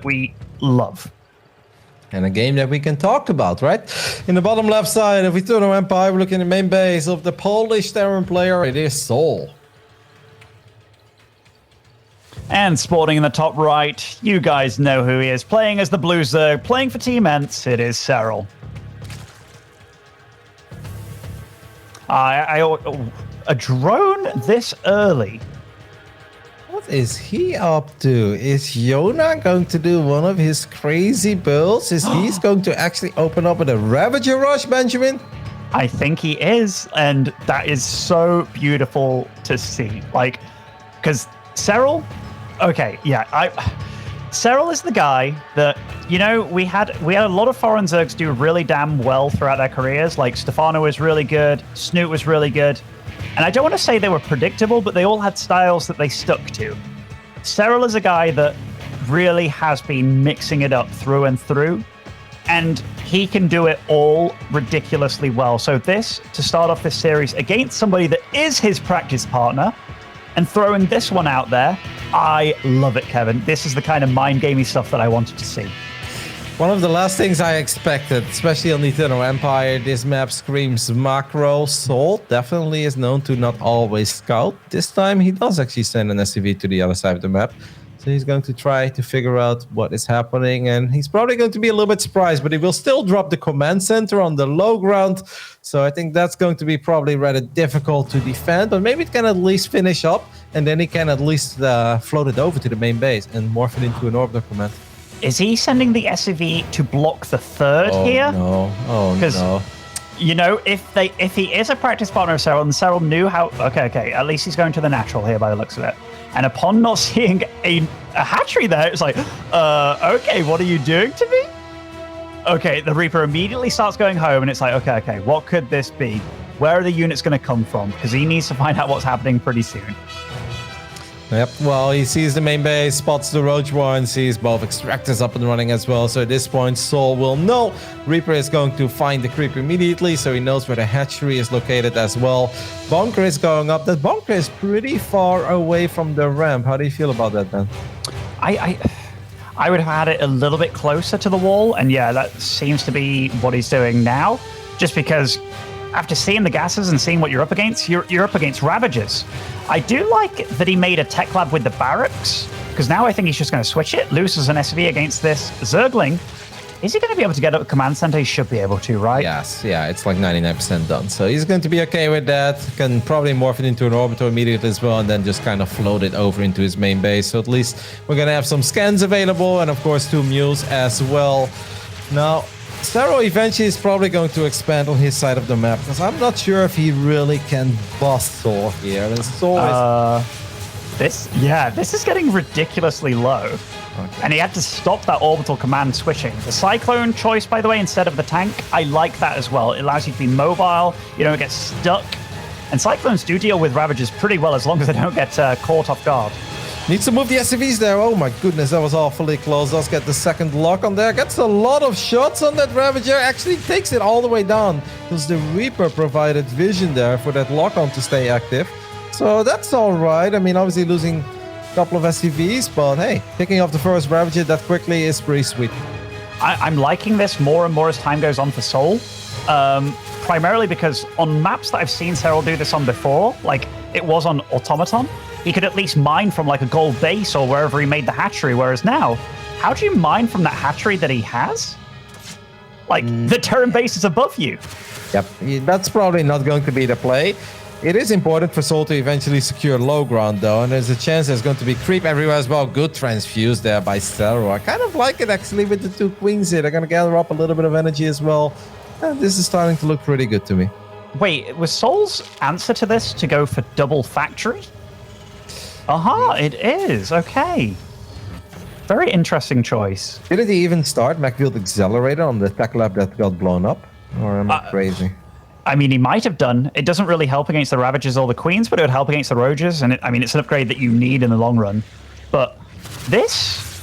we love. And a game that we can talk about, right? In the bottom left side of Eternal Empire, we're looking at the main base of the Polish Terran player. It is souL. And sporting in the top right, you guys know who he is. Playing as the Blue Zerg, playing for Team Ents, it is Serral. A drone this early. What is he up to? Is Yona going to do one of his crazy builds? Is he's going to actually open up with a Ravager Rush, Benjamin? I think he is, and that is so beautiful to see. Like, because Serral, okay, yeah, Serral is the guy that, you know, we had a lot of foreign Zergs do really damn well throughout their careers. Like Stefano was really good, Snoot was really good. And I don't want to say they were predictable, but they all had styles that they stuck to. Serral is a guy that really has been mixing it up through and through, and he can do it all ridiculously well. So this, to start off this series against somebody that is his practice partner, and throwing this one out there, I love it, Kevin. This is the kind of mind-gamey stuff that I wanted to see. One of the last things I expected, especially on the Eternal Empire, this map screams macro. souL definitely is known to not always scout. This time he does actually send an SCV to the other side of the map. So he's going to try to figure out what is happening, and he's probably going to be a little bit surprised, but he will still drop the command center on the low ground. So I think that's going to be probably rather difficult to defend, but maybe it can at least finish up, and then he can at least float it over to the main base and morph it into an orbiter command. Is he sending the SCV to block the third here? No. Oh, no. You know, if he is a practice partner of Serral, and Serral knew how... Okay, at least he's going to the natural here by the looks of it. And upon not seeing a hatchery there, it's like, okay, what are you doing to me? Okay, the Reaper immediately starts going home, and it's like, okay, what could this be? Where are the units going to come from? Because he needs to find out what's happening pretty soon. Yep, well, he sees the main base, spots the Roach Warren, sees both extractors up and running as well. So at this point, souL will know. Reaper is going to find the creep immediately, so he knows where the hatchery is located as well. Bunker is going up. That bunker is pretty far away from the ramp. How do you feel about that, Ben? I would have had it a little bit closer to the wall, and yeah, that seems to be what he's doing now. Just because after seeing the gases and seeing what you're up against, you're up against Ravagers. I do like that he made a tech lab with the barracks, because now I think he's just going to switch it, loses an SV against this Zergling. Is he going to be able to get up a command center? He should be able to, right? Yes, yeah, it's like 99% done. So he's going to be okay with that. Can probably morph it into an orbiter immediately as well, and then just kind of float it over into his main base. So at least we're going to have some scans available, and of course 2 mules as well. Now, Serral eventually is probably going to expand on his side of the map, because I'm not sure if he really can bust souL here. And souL is... This is getting ridiculously low. Okay. And he had to stop that orbital command switching. The Cyclone choice, by the way, instead of the tank, I like that as well. It allows you to be mobile, you don't get stuck. And Cyclones do deal with Ravagers pretty well as long as they don't get caught off guard. Needs to move the SCVs there. Oh my goodness, that was awfully close. Does get the second lock on there. Gets a lot of shots on that Ravager. Actually takes it all the way down, because the Reaper provided vision there for that lock on to stay active. So that's all right. I mean, obviously losing a couple of SCVs, but hey, picking off the first Ravager that quickly is pretty sweet. I'm liking this more and more as time goes on for souL. Primarily because on maps that I've seen Serral do this on before, like it was on Automaton, he could at least mine from like a gold base or wherever he made the hatchery, whereas now, how do you mine from that hatchery that he has? Like, the Terran base is above you. Yep, that's probably not going to be the play. It is important for souL to eventually secure low ground, though, and there's a chance there's going to be creep everywhere as well. Good transfuse there by Serral. I kind of like it, actually, with the 2 queens here. They're going to gather up a little bit of energy as well. And this is starting to look pretty good to me. Wait, was souL's answer to this to go for double factory? Aha, it is. Okay. Very interesting choice. Did he even start Macfield Accelerator on the tech lab that got blown up? Or am I crazy? I mean, he might have done. It doesn't really help against the Ravagers or the Queens, but it would help against the Rogers. And it's an upgrade that you need in the long run. But this,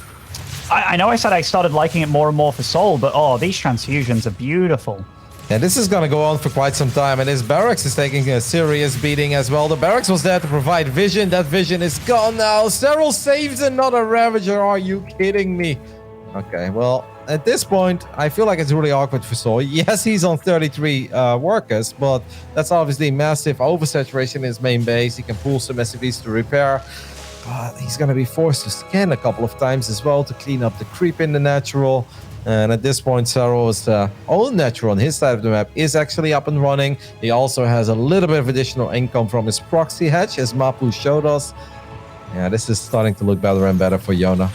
I know I said I started liking it more and more for souL, but these transfusions are beautiful. Yeah, this is going to go on for quite some time, and his barracks is taking a serious beating as well. The barracks was there to provide vision. That vision is gone now. Serral saves another Ravager. Are you kidding me? Okay, well, at this point, I feel like it's really awkward for souL. Yes, he's on 33 workers, but that's obviously massive oversaturation in his main base. He can pull some SCVs to repair. But he's going to be forced to scan a couple of times as well to clean up the creep in the natural. And at this point, Serral's own natural on his side of the map is actually up and running. He also has a little bit of additional income from his proxy hatch, as Mapu showed us. Yeah, this is starting to look better and better for Yona.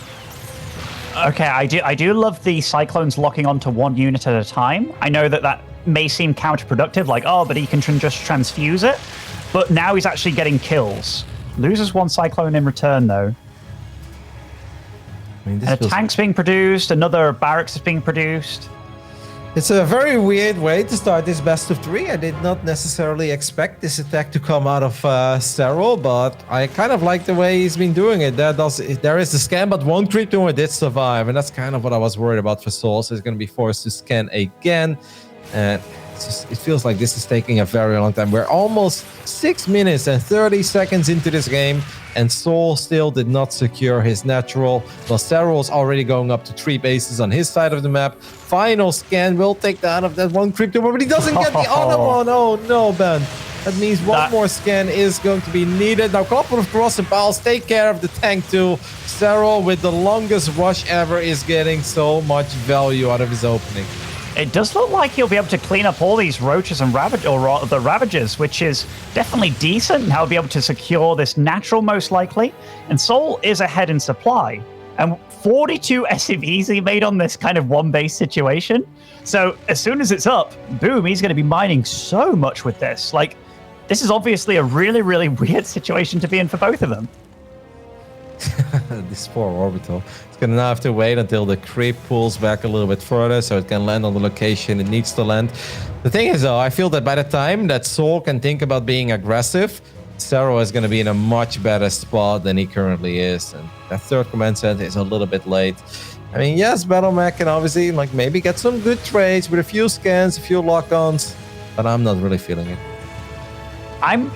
Okay, I do love the Cyclones locking onto one unit at a time. I know that may seem counterproductive, like, oh, but he can just transfuse it. But now he's actually getting kills. Loses one Cyclone in return, though. I mean, and a tank's being produced, another barracks is being produced. It's a very weird way to start this best of 3. I did not necessarily expect this attack to come out of Serral, but I kind of like the way he's been doing it. There is the scan, but one creep tumor did survive, and that's kind of what I was worried about for souL. So he's going to be forced to scan again, and it feels like this is taking a very long time. We're almost 6 minutes and 30 seconds into this game, and souL still did not secure his natural. Well, Serral's already going up to 3 bases on his side of the map. Final scan will take down of that one creep tumor, but he doesn't get the other one. Oh no, Ben. That means one more scan is going to be needed. Now, a couple of corrosive balls take care of the tank too. Serral, with the longest rush ever, is getting so much value out of his opening. It does look like he'll be able to clean up all these roaches and the Ravagers, which is definitely decent. And he'll be able to secure this natural, most likely. And souL is ahead in supply. And 42 SCVs he made on this kind of one base situation. So as soon as it's up, boom, he's going to be mining so much with this. Like, this is obviously a really, really weird situation to be in for both of them. This poor orbital. It's gonna now have to wait until the creep pulls back a little bit further so it can land on the location it needs to land. The thing is, though, I feel that by the time that souL can think about being aggressive, Serral is going to be in a much better spot than he currently is. And that third command center is a little bit late. I mean, yes, BattleMech can obviously maybe get some good trades with a few scans, a few lock-ons, but I'm not really feeling it. I'm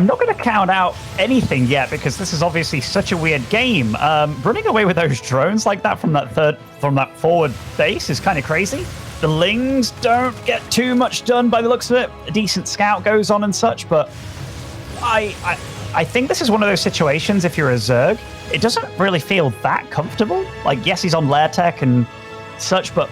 not going to count out anything yet because this is obviously such a weird game. Running away with those drones like that from that forward base is kind of crazy. The Lings don't get too much done by the looks of it. A decent scout goes on and such, but I think this is one of those situations. If you're a Zerg, it doesn't really feel that comfortable. Like, yes, he's on lair tech and such, but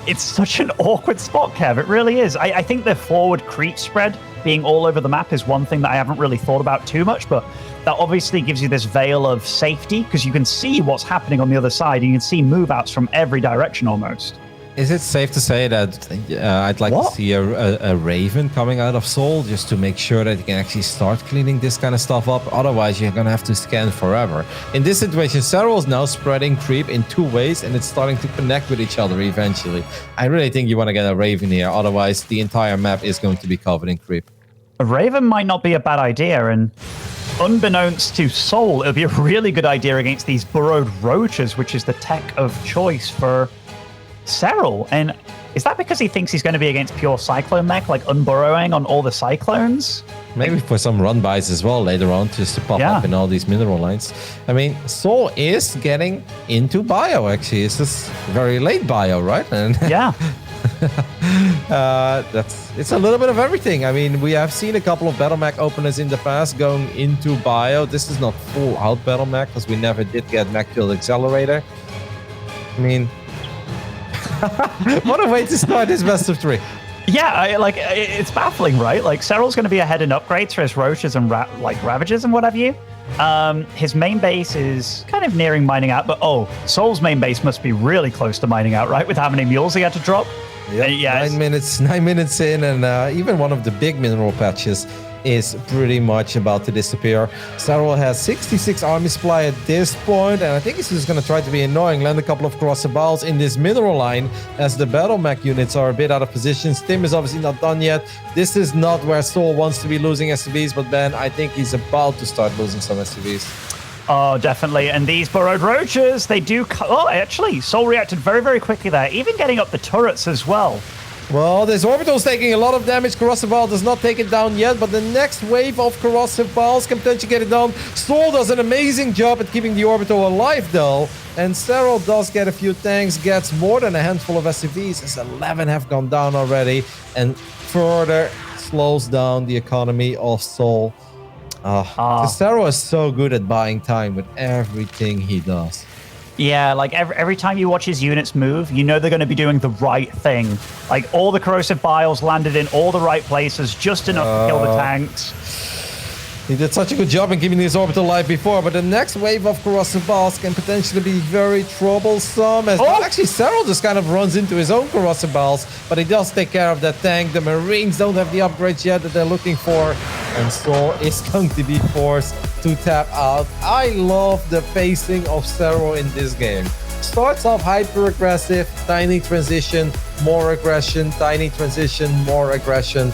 it's such an awkward spot, Kev. It really is. I think the forward creep spread being all over the map is one thing that I haven't really thought about too much, but that obviously gives you this veil of safety because you can see what's happening on the other side and you can see move outs from every direction almost. Is it safe to say that I'd like to see a Raven coming out of souL just to make sure that you can actually start cleaning this kind of stuff up? Otherwise, you're going to have to scan forever. In this situation, Serral is now spreading creep in 2 ways, and it's starting to connect with each other eventually. I really think you want to get a Raven here. Otherwise, the entire map is going to be covered in creep. A Raven might not be a bad idea, and unbeknownst to souL, it'll be a really good idea against these burrowed roaches, which is the tech of choice for Serral. And is that because he thinks he's going to be against pure Cyclone mech, like unburrowing on all the Cyclones? Maybe for some run bys as well later on, just to pop up in all these mineral lines. I mean, souL is getting into bio, actually. It's just very late bio, right? And yeah. It's a little bit of everything. I mean, we have seen a couple of BattleMech openers in the past going into bio. This is not full out BattleMech because we never did get Mech Field Accelerator. I mean, what a way to start this best of 3. Yeah, it's baffling, right? Like, Serral's going to be ahead in upgrades for his roaches and Ravagers and what have you. His main base is kind of nearing mining out, but souL's main base must be really close to mining out, right? With how many mules he had to drop. Yep. Yeah, 9 minutes in, and even one of the big mineral patches is pretty much about to disappear. Serral has 66 army supply at this point, and I think he's just going to try to be annoying, land a couple of crossbows in this mineral line as the BattleMech units are a bit out of position. Stim is obviously not done yet. This is not where souL wants to be losing SCVs, but Ben, I think he's about to start losing some SCVs. Oh, definitely. And these burrowed roaches, they do... actually, souL reacted very, very quickly there, even getting up the turrets as well. Well, this orbital's taking a lot of damage. Corrosive Ball does not take it down yet, but the next wave of Corrosive Balls can potentially get it down. souL does an amazing job at keeping the orbital alive, though. And Serral does get a few tanks, gets more than a handful of SCVs, as 11 have gone down already, and further slows down the economy of souL. Serral is so good at buying time with everything he does. Yeah, like every time you watch his units move, you know they're going to be doing the right thing. Like all the corrosive biles landed in all the right places, just enough to kill the tanks. He did such a good job in keeping his orbital alive before, but the next wave of corrosive biles can potentially be very troublesome. As actually, Serral just kind of runs into his own corrosive biles, but he does take care of that tank. The Marines don't have the upgrades yet that they're looking for, and souL is going to be forced to tap out. I love the pacing of Serral in this game. Starts off hyper-aggressive, tiny transition, more aggression, tiny transition, more aggression.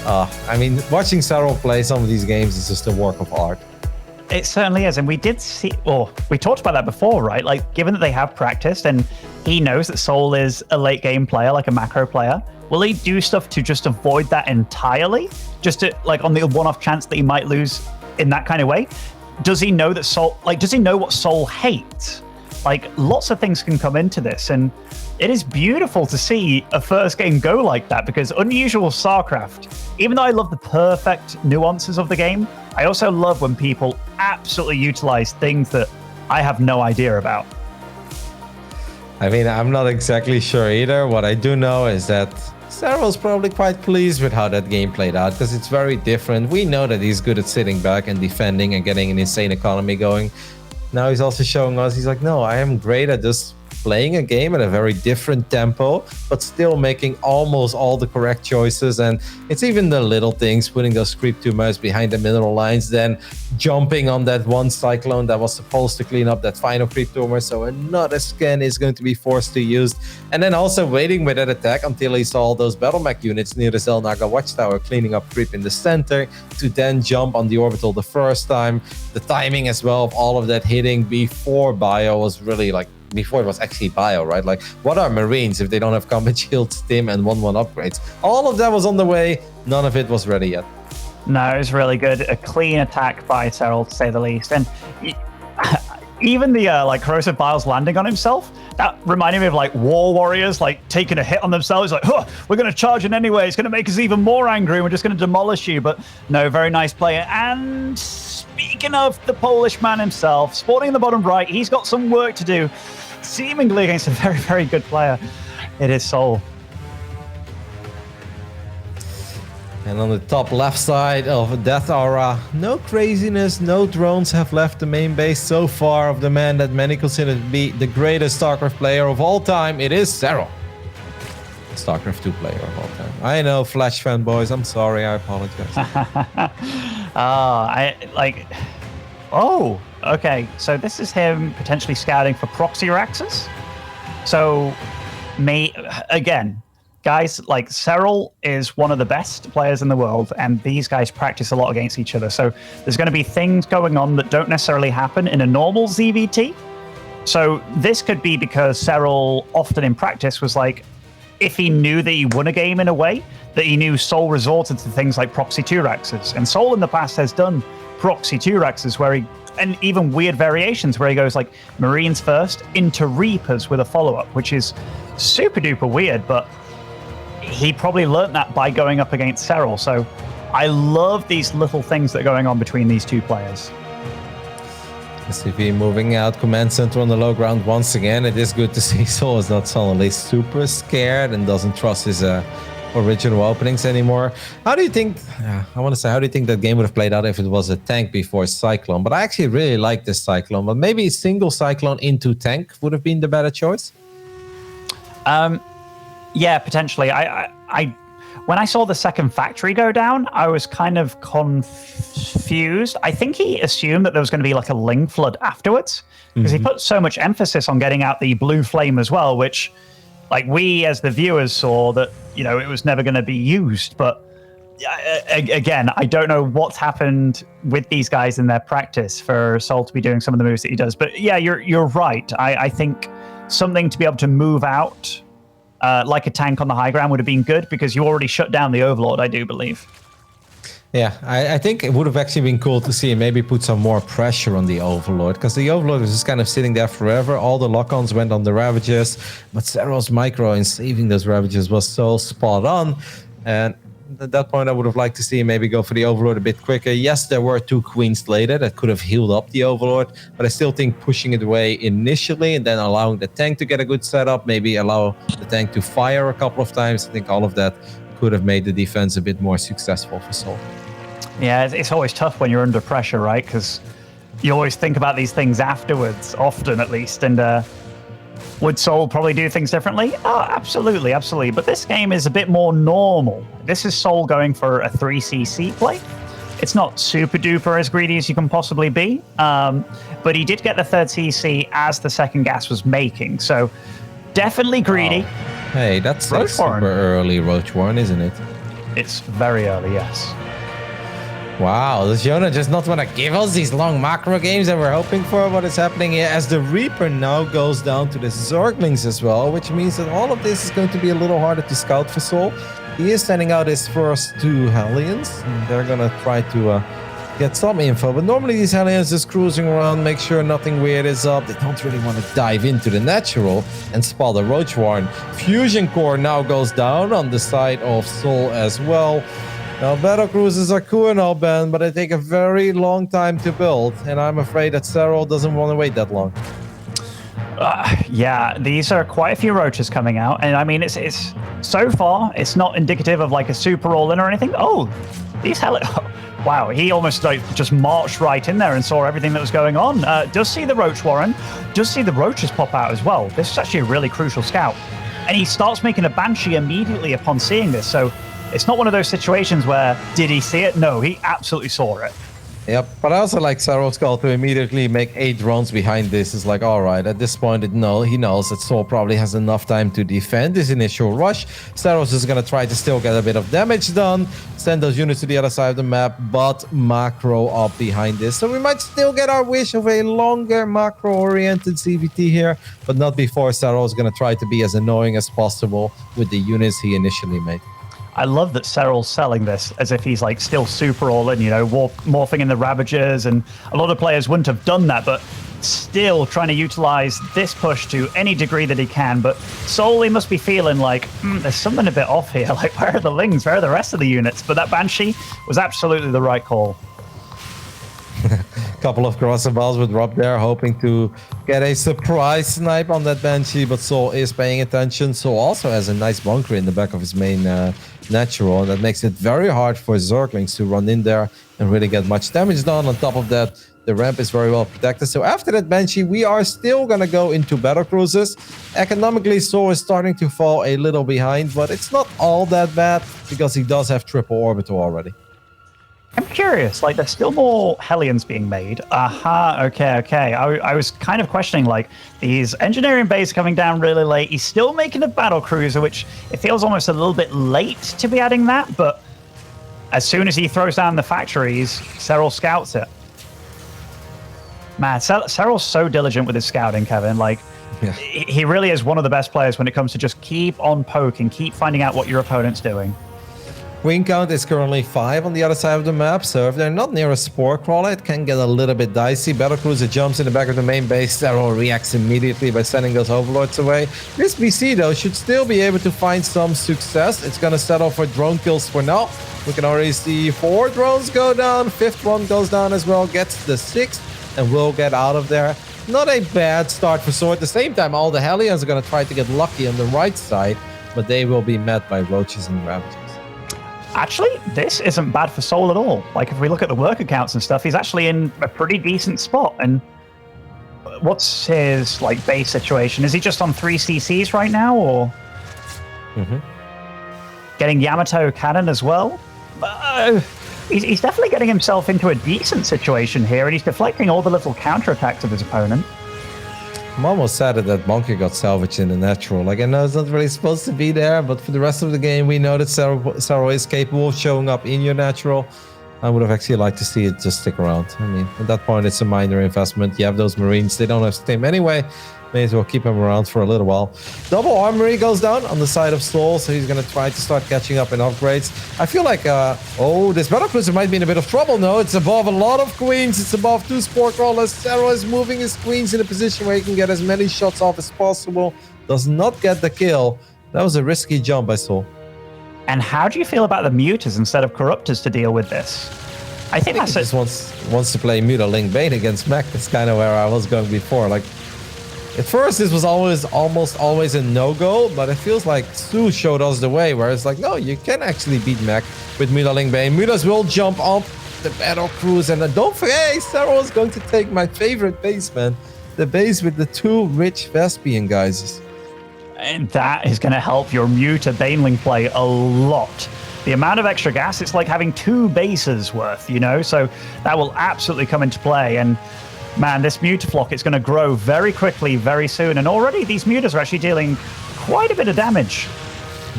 I mean, watching Serral play some of these games is just a work of art. It certainly is. And we did see, we talked about that before, right? Like, given that they have practiced and he knows that souL is a late game player, like a macro player, will he do stuff to just avoid that entirely? Just to, like, on the one-off chance that he might lose in that kind of way? Does he know that souL, like, does he know what souL hates? Like, lots of things can come into this, and it is beautiful to see a first game go like that, because unusual StarCraft, even though I love the perfect nuances of the game, I also love when people absolutely utilize things that I have no idea about. I mean, I'm not exactly sure either. What I do know is that Serral's probably quite pleased with how that game played out, because it's very different. We know that he's good at sitting back and defending and getting an insane economy going. Now he's also showing us, he's like, no, I am great at just playing a game at a very different tempo, but still making almost all the correct choices. And it's even the little things, putting those creep tumors behind the mineral lines, then jumping on that one cyclone that was supposed to clean up that final creep tumor, so another scan is going to be forced to use. And then also waiting with that attack until he saw all those battle mech units near the Zelnaga watchtower cleaning up creep in the center, to then jump on the orbital the first time. The timing as well of all of that hitting before bio was really like, before it was actually bio, right? Like, what are Marines if they don't have combat shield, stim, and 1-1 upgrades? All of that was on the way. None of it was ready yet. No, it was really good. A clean attack by Serral, to say the least. And even the like corrosive biles landing on himself, that reminded me of like war warriors, like taking a hit on themselves, like, huh, we're going to charge in anyway. It's going to make us even more angry. We're just going to demolish you. But no, very nice player. And speaking of the Polish man himself, sporting in the bottom right, he's got some work to do, seemingly against a very, very good player. It is souL. And on the top left side of Death Aura, no craziness, no drones have left the main base so far of the man that many consider to be the greatest StarCraft player of all time. It is Serral. StarCraft 2 player of all time. I know, Flash fanboys, I'm sorry, I apologize. Okay, so this is him potentially scouting for proxy Raxes. So, again, guys, like, Serral is one of the best players in the world, and these guys practice a lot against each other. So there's going to be things going on that don't necessarily happen in a normal ZVT. So this could be because Serral often in practice was like, if he knew that he won a game in a way, that he knew souL resorted to things like proxy 2-Raxes. And souL in the past has done proxy 2-Raxes where he, and even weird variations where he goes like Marines first into Reapers with a follow-up, which is super duper weird, but he probably learned that by going up against Serral. So I love these little things that are going on between these two players. SCV moving out, command center on the low ground once again. It is good to see souL is not suddenly super scared and doesn't trust his original openings anymore. How do you think, how do you think that game would have played out if it was a tank before Cyclone? But I actually really like this Cyclone, but maybe a single Cyclone into tank would have been the better choice? Yeah, potentially. When I saw the second factory go down, I was kind of confused. I think he assumed that there was going to be like a Ling Flood afterwards, because he put so much emphasis on getting out the blue flame as well, which, like, we as the viewers saw that, you know, it was never going to be used. But again, I don't know what's happened with these guys in their practice for souL to be doing some of the moves that he does. But yeah, you're right. I think something to be able to move out like a tank on the high ground would have been good, because you already shut down the Overlord, I do believe. Yeah, I think it would have actually been cool to see him maybe put some more pressure on the Overlord, because the Overlord was just kind of sitting there forever. All the lock-ons went on the Ravages, but Serral's micro in saving those Ravages was so spot on. And at that point, I would have liked to see him maybe go for the Overlord a bit quicker. Yes, there were 2 Queens later that could have healed up the Overlord, but I still think pushing it away initially and then allowing the tank to get a good setup, maybe allow the tank to fire a couple of times. I think all of that could have made the defense a bit more successful for souL. Yeah, it's always tough when you're under pressure, right? Because you always think about these things afterwards, often at least. And would souL probably do things differently? Oh, absolutely, absolutely. But this game is a bit more normal. This is souL going for a 3cc play. It's not super duper as greedy as you can possibly be. But he did get the 3rd CC as the 2nd gas was making. So definitely greedy. Oh. Hey, that's a super early Roach Warren, isn't it? It's very early, yes. Wow, does Jonah just not want to give us these long macro games that we're hoping for? What is happening here as the Reaper now goes down to the Zerglings as well, which means that all of this is going to be a little harder to scout for souL. He is sending out his first 2 Hellions, and they're going to try to get some info. But normally these Hellions just cruising around, make sure nothing weird is up. They don't really want to dive into the natural and spot the Roach Warren. Fusion Core now goes down on the side of souL as well. Now, battle cruisers are cool and all, Ben, but they take a very long time to build, and I'm afraid that Serral doesn't want to wait that long. Yeah, these are quite a few roaches coming out, and I mean, it's so far, it's not indicative of like a super all-in or anything. Oh, these wow, he almost like just marched right in there and saw everything that was going on. Does see the Roach Warren, does see the roaches pop out as well. This is actually a really crucial scout, and he starts making a Banshee immediately upon seeing this, so it's not one of those situations where, did he see it? No, he absolutely saw it. Yep, but I also like Serral's call to immediately make 8 drones behind this. It's like, all right, at this point, he knows that souL probably has enough time to defend this initial rush. Serral's just going to try to still get a bit of damage done, send those units to the other side of the map, but macro up behind this. So we might still get our wish of a longer macro-oriented CVT here, but not before Serral's going to try to be as annoying as possible with the units he initially made. I love that Serral's selling this as if he's like still super all in, you know, morphing in the Ravagers, and a lot of players wouldn't have done that, but still trying to utilize this push to any degree that he can. But souL, he must be feeling like, there's something a bit off here. Like, where are the Lings? Where are the rest of the units? But that Banshee was absolutely the right call. Couple of crosser balls with Rob there, hoping to get a surprise snipe on that Banshee, but souL is paying attention. souL also has a nice bunker in the back of his main natural, and that makes it very hard for Zerglings to run in there and really get much damage done. On top of that, the ramp is very well protected. So after that Banshee, we are still going to go into battle cruisers. Economically, souL is starting to fall a little behind, but it's not all that bad because he does have triple orbital already. I'm curious, like, there's still more Hellions being made. Okay. I was kind of questioning, like, these engineering bays coming down really late. He's still making a battle cruiser, which it feels almost a little bit late to be adding that, but as soon as he throws down the factories, Serral scouts it. Man, Serral's so diligent with his scouting, Kevin. Like, yeah. He really is one of the best players when it comes to just keep on poking, keep finding out what your opponent's doing. Wing count is currently 5 on the other side of the map, so if they're not near a spore crawler, it can get a little bit dicey. Battlecruiser jumps in the back of the main base. Serral reacts immediately by sending those overlords away. This BC, though, should still be able to find some success. It's going to settle for drone kills for now. We can already see 4 drones go down. 5th one goes down as well, gets the 6th, and will get out of there. Not a bad start for souL. At the same time, all the Hellions are going to try to get lucky on the right side, but they will be met by roaches and Ravagers. Actually, this isn't bad for souL at all. Like, if we look at the work accounts and stuff, he's actually in a pretty decent spot. And what's his, like, base situation? Is he just on 3 CCs right now, or getting Yamato cannon as well? He's definitely getting himself into a decent situation here, and he's deflecting all the little counterattacks of his opponent. I'm almost sad that bunker got salvaged in the natural. Like, I know it's not really supposed to be there, but for the rest of the game, we know that Serral is capable of showing up in your natural. I would have actually liked to see it just stick around. I mean, at that point, it's a minor investment. You have those Marines, they don't have stim anyway. May as well keep him around for a little while. Double armory goes down on the side of souL, so he's going to try to start catching up in upgrades. I feel like, oh, this battlecruiser might be in a bit of trouble. No, it's above a lot of queens. It's above 2 sport crawlers. Serral is moving his queens in a position where he can get as many shots off as possible. Does not get the kill. That was a risky jump, I saw. And how do you feel about the mutas instead of corruptors to deal with this? I think he just wants to play Muta Link Bane against Mech. That's kind of where I was going before. Like, at first, this was almost always a no-go, but it feels like souL showed us the way, where it's like, no, you can actually beat Mech with Muta Link Bane. Mutas will jump up the battle cruise, and then don't forget, Serral is going to take my favorite base, man. The base with the 2 rich Vespian guys. And that is going to help your Muta Baneling play a lot. The amount of extra gas, it's like having 2 bases worth, you know? So that will absolutely come into play. And man, this Mutaflock, it's going to grow very quickly, very soon. And already these Mutas are actually dealing quite a bit of damage.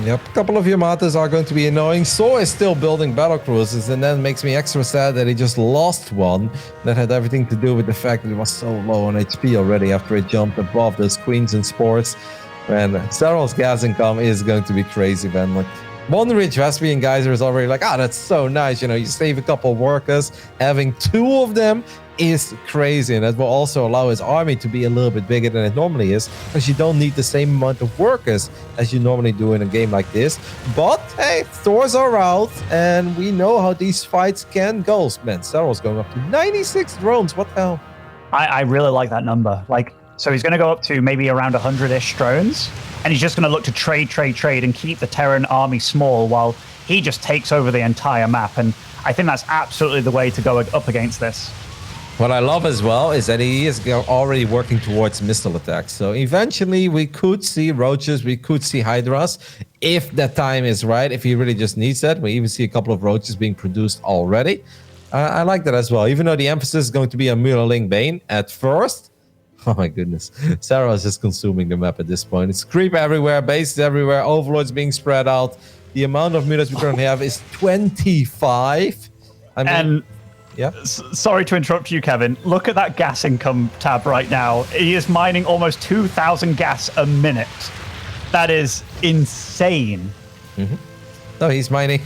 Yep, a couple of Yamatas are going to be annoying. souL is still building battle cruisers, and that makes me extra sad that he just lost one. That had everything to do with the fact that he was so low on HP already after it jumped above those queens and sports. And Serral's gas income is going to be crazy, man. Like, one rich Vespian geyser is already like, that's so nice. You know, you save a couple workers. Having 2 of them is crazy, and that will also allow his army to be a little bit bigger than it normally is, because you don't need the same amount of workers as you normally do in a game like this. But hey, Thors are out, and we know how these fights can go. Man, Serral's going up to 96 drones. What the hell? I really like that number. Like, so he's going to go up to maybe around 100-ish drones, and he's just going to look to trade, and keep the Terran army small while he just takes over the entire map. And I think that's absolutely the way to go up against this. What I love as well is that he is already working towards missile attacks. So eventually we could see roaches, we could see hydras, if that time is right, if he really just needs that. We even see a couple of roaches being produced already. I like that as well, even though the emphasis is going to be on Muta Link Bane at first. Oh my goodness. Serral is just consuming the map at this point. It's creep everywhere, bases everywhere, overlords being spread out. The amount of mutas we currently have is 25. I mean, yeah. Sorry to interrupt you, Kevin. Look at that gas income tab right now. He is mining almost 2,000 gas a minute. That is insane. Mm-hmm. No, he's mining.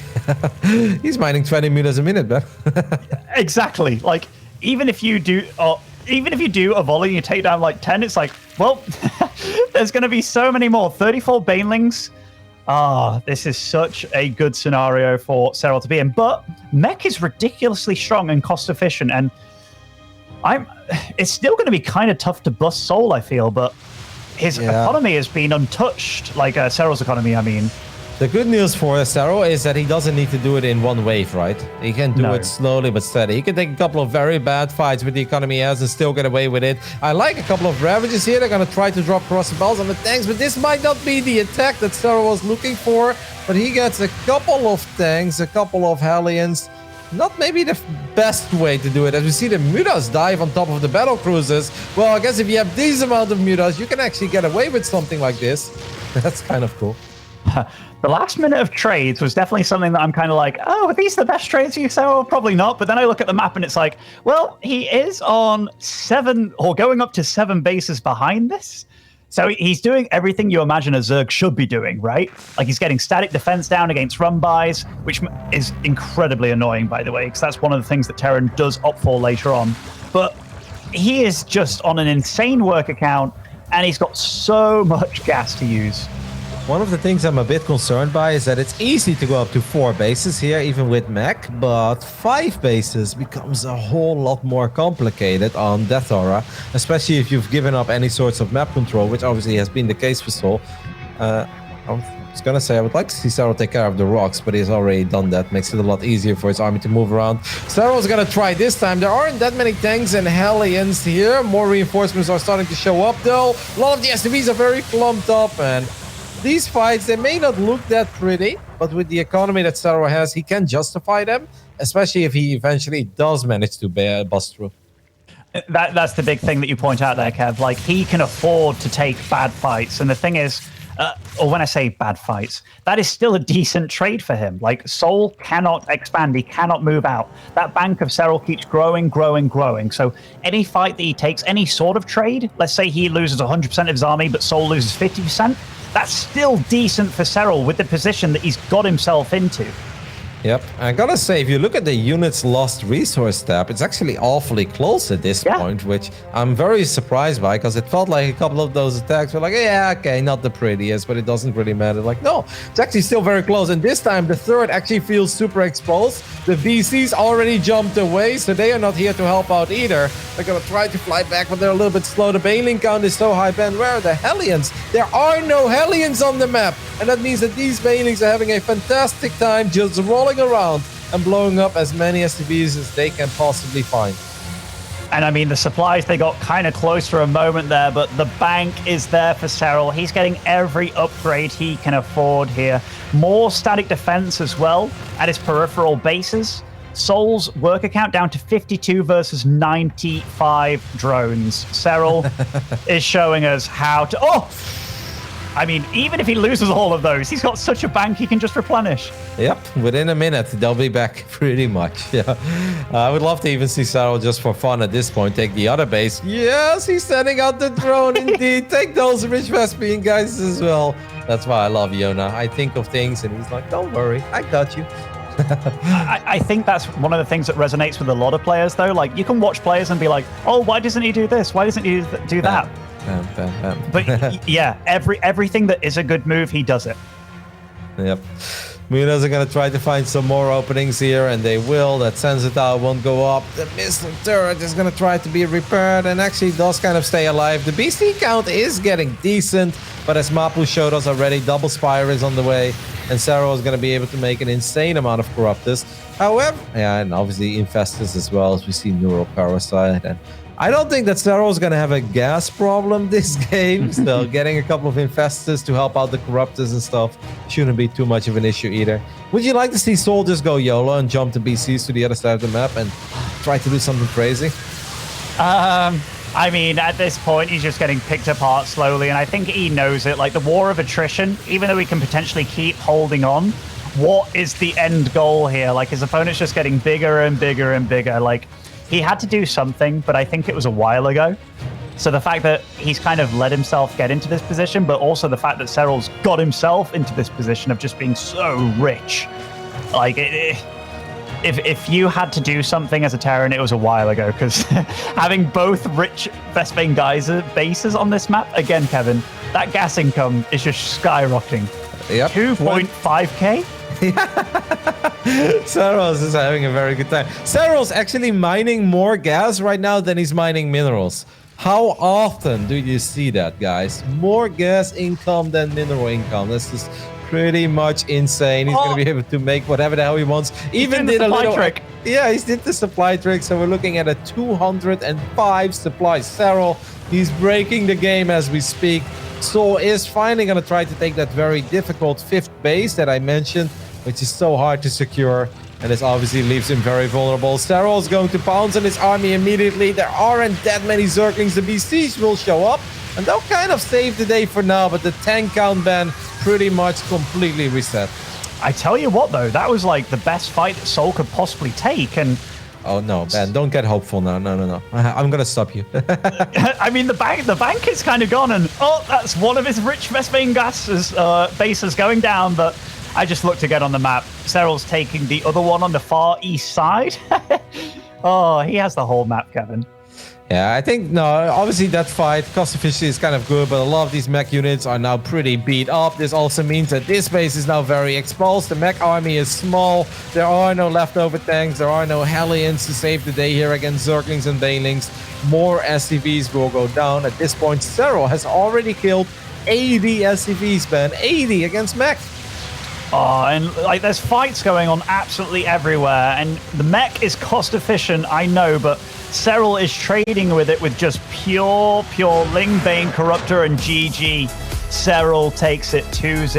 He's mining 20 mutas a minute, man. Exactly. Like, even if you do a volley and you take down like 10, it's like, well, there's going to be so many more. 34 Banelings. This is such a good scenario for Serral to be in. But Mech is ridiculously strong and cost efficient, and it's still going to be kind of tough to bust souL, I feel, but his economy has been untouched, like Serral's economy, I mean. The good news for Serral is that he doesn't need to do it in one wave, right? He can do it slowly but steady. He can take a couple of very bad fights with the economy he has and still get away with it. I like a couple of Ravages here. They're going to try to drop crossing bells on the tanks, but this might not be the attack that Serral was looking for. But he gets a couple of tanks, a couple of Hellions. Not maybe the best way to do it. As we see the mutas dive on top of the battle cruisers. Well, I guess if you have these amount of mutas, you can actually get away with something like this. That's kind of cool. The last minute of trades was definitely something that I'm kind of like, oh, are these the best trades you say? Oh, probably not. But then I look at the map and it's like, well, he is on 7 or going up to 7 bases behind this. So he's doing everything you imagine a Zerg should be doing, right? Like, he's getting static defense down against run-bys, which is incredibly annoying, by the way, because that's one of the things that Terran does opt for later on. But he is just on an insane work account, and he's got so much gas to use. One of the things I'm a bit concerned by is that it's easy to go up to 4 bases here, even with Mech, but 5 bases becomes a whole lot more complicated on Death Aura, especially if you've given up any sorts of map control, which obviously has been the case for souL. I was gonna say I would like to see Serral take care of the rocks, but he's already done that. Makes it a lot easier for his army to move around. Serral's gonna try this time. There aren't that many tanks and Hellions here. More reinforcements are starting to show up though. A lot of the SCVs are very clumped up, and these fights, they may not look that pretty, but with the economy that Serral has, he can justify them, especially if he eventually does manage to bust through. That's the big thing that you point out there, Kev. Like, he can afford to take bad fights. And the thing is, or when I say bad fights, that is still a decent trade for him. Like, souL cannot expand. He cannot move out. That bank of Serral keeps growing, growing, growing. So any fight that he takes, any sort of trade, let's say he loses 100% of his army, but souL loses 50%, that's still decent for Serral with the position that he's got himself into. Yep, I gotta say, if you look at the units lost resource tab, it's actually awfully close at this point, which I'm very surprised by, because it felt like a couple of those attacks were like, yeah, okay, not the prettiest, but it doesn't really matter. Like, no, it's actually still very close. And this time, the third actually feels super exposed. The VCs already jumped away, so they are not here to help out either. They're gonna try to fly back, but they're a little bit slow. The Baneling count is so high, Ben. Where are the Hellions? There are no Hellions on the map. And that means that these Banelings are having a fantastic time just rolling around and blowing up as many SCVs as they can possibly find. And I mean, the supplies, they got kind of close for a moment there, but the bank is there for Serral. He's getting every upgrade he can afford here. More static defense as well at his peripheral bases. souL's worker count down to 52 versus 95 drones. Serral is showing us how to... Oh! I mean, even if he loses all of those, he's got such a bank he can just replenish. Yep, within a minute, they'll be back pretty much. Yeah, I would love to even see Serral just for fun at this point take the other base. Yes, he's sending out the drone indeed. Take those rich Vespian guys as well. That's why I love Yona. I think of things and he's like, don't worry, I got you. I think that's one of the things that resonates with a lot of players, though. Like, you can watch players and be like, oh, why doesn't he do this? Why doesn't he do that? But yeah, everything that is a good move, he does it. Yep. Munos are going to try to find some more openings here, and they will. That sensor tower won't go up. The missile turret is going to try to be repaired and actually does kind of stay alive. The BC count is getting decent, but as Mapu showed us already, double Spire is on the way, and Serral is going to be able to make an insane amount of Corruptors. However, yeah, and obviously Infestus as well, as we see Neural Parasite, and I don't think that Serral is going to have a gas problem this game. So getting a couple of Infestors to help out the Corruptors and stuff shouldn't be too much of an issue either. Would you like to see souL just go YOLO and jump the BCs to the other side of the map and try to do something crazy? I mean, at this point, he's just getting picked apart slowly, and I think he knows it. Like, the war of attrition, even though he can potentially keep holding on, what is the end goal here? Like, his opponent's just getting bigger and bigger and bigger. Like, he had to do something, but I think it was a while ago. So the fact that he's kind of let himself get into this position, but also the fact that Serral's got himself into this position of just being so rich. Like, if you had to do something as a Terran, it was a while ago, because having both rich Vespene Geyser bases on this map, again, Kevin, that gas income is just skyrocketing. Yep. 2.5k? Serral's is having a very good time. Serral's actually mining more gas right now than he's mining minerals. How often do you see that, guys? More gas income than mineral income. This is pretty much insane. He's going to be able to make whatever the hell he wants. Even did a little trick. Yeah, he did the supply trick. So we're looking at a 205 supply. Serral, he's breaking the game as we speak. souL is finally going to try to take that very difficult 5th base that I mentioned, which is so hard to secure, and this obviously leaves him very vulnerable. Serral is going to pounce on his army immediately. There aren't that many Zerglings. The BCs will show up, and they'll kind of save the day for now, but the tank count ban pretty much completely reset. I tell you what, though, that was like the best fight that souL could possibly take, and... Oh, no, Ben, don't get hopeful now. No. I'm going to stop you. I mean, the bank is kind of gone, and that's one of his rich Vespene bases going down, but I just looked again on the map. Serral's taking the other one on the far east side. Oh, he has the whole map, Kevin. Yeah, I think, no, obviously that fight, cost efficiency is kind of good, but a lot of these mech units are now pretty beat up. This also means that this base is now very exposed. The mech army is small. There are no leftover tanks. There are no Hellions to save the day here against Zerglings and Banelings. More SCVs will go down. At this point, Serral has already killed 80 SCVs, Ben. 80 against mech. Oh, and like there's fights going on absolutely everywhere, and the mech is cost efficient, I know, but Serral is trading with it with just pure Lingbane Corruptor and GG. Serral takes it 2-0.